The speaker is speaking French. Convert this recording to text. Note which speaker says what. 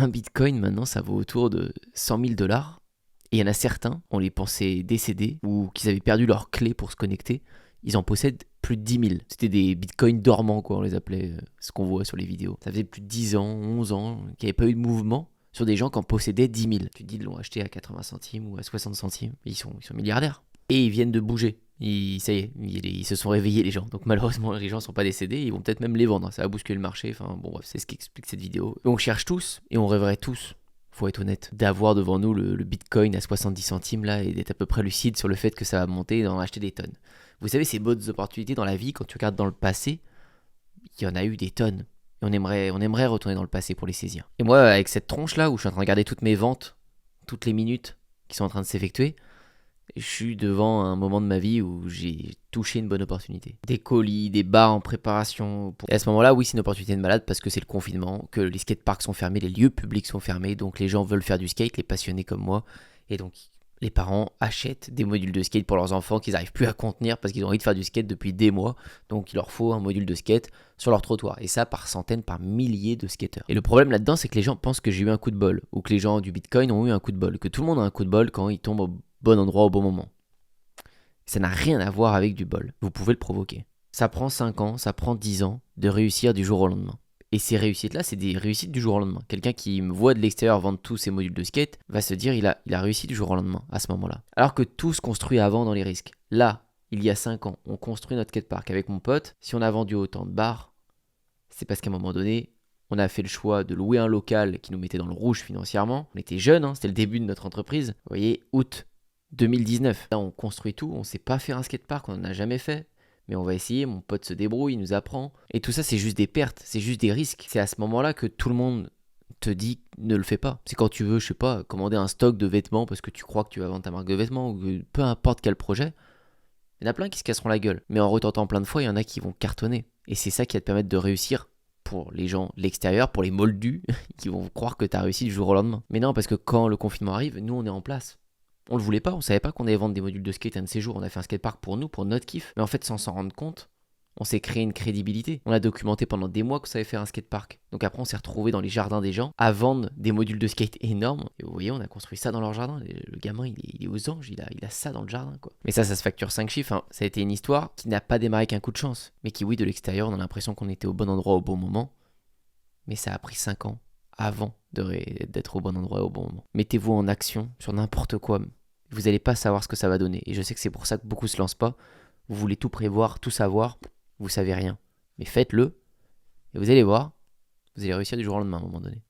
Speaker 1: Un bitcoin maintenant ça vaut autour de 100 000 dollars. Et il y en a certains, on les pensait décédés ou qu'ils avaient perdu leur clé pour se connecter. Ils en possèdent plus de 10 000. C'était des bitcoins dormants, quoi, on les appelait, ce qu'on voit sur les vidéos. Ça faisait plus de 10 ans, 11 ans qu'il n'y avait pas eu de mouvement sur des gens qui en possédaient 10 000. Tu te dis, ils l'ont acheté à 80 centimes ou à 60 centimes. Ils sont milliardaires. Et ils viennent de bouger. Ça y est, ils se sont réveillés les gens. Donc malheureusement les gens ne sont pas décédés, ils vont peut-être même les vendre. Ça va bousculer le marché. Enfin bon bref, c'est ce qui explique cette vidéo. On cherche tous et on rêverait tous, faut être honnête, d'avoir devant nous le bitcoin à 70 centimes là et d'être à peu près lucide sur le fait que ça va monter et d'en acheter des tonnes. Vous savez, ces bonnes opportunités dans la vie, quand tu regardes dans le passé, il y en a eu des tonnes. Et on aimerait retourner dans le passé pour les saisir. Et moi, avec cette tronche là où je suis en train de regarder toutes mes ventes, toutes les minutes qui sont en train de s'effectuer, je suis devant un moment de ma vie où j'ai touché une bonne opportunité. Des colis, des bars en préparation. Et à ce moment-là, oui, c'est une opportunité de malade parce que c'est le confinement, que les skateparks sont fermés, les lieux publics sont fermés, donc les gens veulent faire du skate, les passionnés comme moi. Et donc, les parents achètent des modules de skate pour leurs enfants qu'ils n'arrivent plus à contenir parce qu'ils ont envie de faire du skate depuis des mois. Donc, il leur faut un module de skate sur leur trottoir. Et ça, par centaines, par milliers de skateurs. Et le problème là-dedans, c'est que les gens pensent que j'ai eu un coup de bol ou que les gens du Bitcoin ont eu un coup de bol. Que tout le monde a un coup de bol quand ils tombent au bon endroit au bon moment. Ça n'a rien à voir avec du bol. Vous pouvez le provoquer. Ça prend 5 ans, ça prend 10 ans de réussir du jour au lendemain. Et ces réussites-là, c'est des réussites du jour au lendemain. Quelqu'un qui me voit de l'extérieur vendre tous ses modules de skate va se dire il a réussi du jour au lendemain à ce moment-là. Alors que tout se construit avant dans les risques. Là, il y a 5 ans, on construit notre skatepark avec mon pote. Si on a vendu autant de bars, c'est parce qu'à un moment donné, on a fait le choix de louer un local qui nous mettait dans le rouge financièrement. On était jeunes, hein, c'était le début de notre entreprise. Vous voyez, août 2019. Là, on construit tout, on sait pas faire un skatepark, on n'en a jamais fait. Mais on va essayer, mon pote se débrouille, il nous apprend. Et tout ça, c'est juste des pertes, c'est juste des risques. C'est à ce moment-là que tout le monde te dit ne le fais pas. C'est quand tu veux, je sais pas, commander un stock de vêtements parce que tu crois que tu vas vendre ta marque de vêtements ou peu importe quel projet. Il y en a plein qui se casseront la gueule. Mais en retentant plein de fois, il y en a qui vont cartonner. Et c'est ça qui va te permettre de réussir pour les gens de l'extérieur, pour les moldus qui vont croire que tu as réussi du jour au lendemain. Mais non, parce que quand le confinement arrive, nous on est en place. On le voulait pas, on savait pas qu'on allait vendre des modules de skate un de ces jours. On a fait un skatepark pour nous, pour notre kiff. Mais en fait, sans s'en rendre compte, on s'est créé une crédibilité. On a documenté pendant des mois qu'on savait faire un skatepark. Donc après, on s'est retrouvé dans les jardins des gens à vendre des modules de skate énormes. Et vous voyez, on a construit ça dans leur jardin. Le gamin, il est aux anges, il a ça dans le jardin, quoi. Mais ça se facture 5 chiffres. Hein. Ça a été une histoire qui n'a pas démarré qu'un coup de chance. Mais qui, oui, de l'extérieur, on a l'impression qu'on était au bon endroit au bon moment. Mais ça a pris 5 ans avant d'être au bon endroit au bon moment. Mettez-vous en action sur n'importe quoi. Vous n'allez pas savoir ce que ça va donner. Et je sais que c'est pour ça que beaucoup se lancent pas. Vous voulez tout prévoir, tout savoir, vous savez rien. Mais faites-le, et vous allez voir, vous allez réussir du jour au lendemain à un moment donné.